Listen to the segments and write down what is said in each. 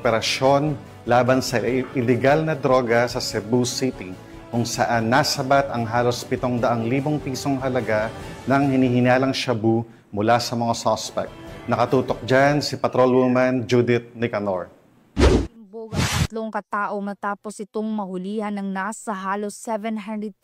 operasyon laban sa illegal na droga sa Cebu City kung saan nasabat ang halos 700,000 pisong halaga ng hinihinalang shabu mula sa mga suspect. Nakatutok dyan si Patrolwoman Judith Nicanor. Imbog ang 3 katao matapos itong mahulihan ng nasa halos 700,000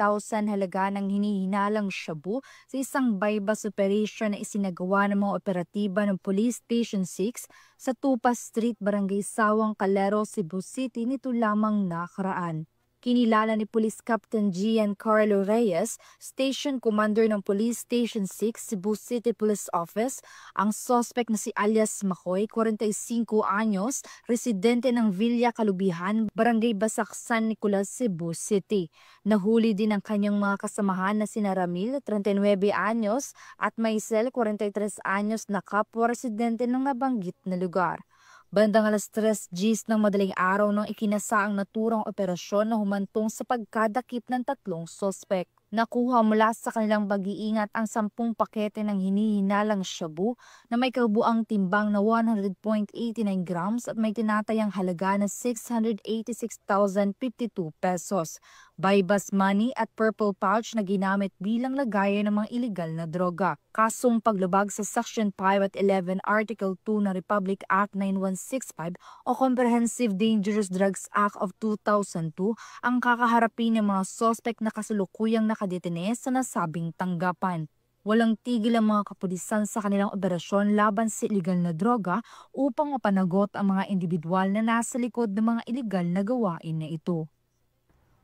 halaga ng hinihinalang shabu sa isang bypass operation na isinagawa ng mga operatiba ng Police Station 6 sa Tupa Street, Barangay Sawang, Calero, Cebu City nito lamang nakaraan. Kinilala ni Police Captain Giancarlo Reyes, Station Commander ng Police Station 6, Cebu City Police Office, ang suspect na si alias Makoy, 45 anyos, residente ng Villa Kalubihan, Barangay Basak, San Nicolas, Cebu City. Nahuli din ang kanyang mga kasamahan na sina Ramil, 39 anyos, at Maisel, 43 anyos na kapwa residente ng nabanggit na lugar. Bandang alas 3 Gs ng madaling araw nang ikinasa ang naturang operasyon na humantong sa pagkadakip ng 3 sospek. Nakuha mula sa kanilang pag-iingat ang 10 pakete ng hinihinalang shabu na may kabuang timbang na 100.89 grams at may tinatayang halaga na 686,052 pesos. Bypass money at purple pouch na ginamit bilang lagayan ng mga iligal na droga. Kasong paglabag sa Section 5 at 11 Article 2 ng Republic Act 9165 o Comprehensive Dangerous Drugs Act of 2002 ang kakaharapin ng mga suspect na kasulukuyang nakadetene sa nasabing tanggapan. Walang tigil ang mga kapulisan sa kanilang operasyon laban sa iligal na droga upang mapanagot ang mga individual na nasa likod ng mga iligal na gawain na ito.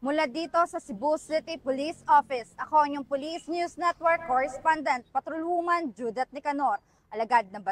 Mula dito sa Cebu City Police Office, ako ang inyong Police News Network Correspondent, Patrolwoman Judith Nicanor, alagad ng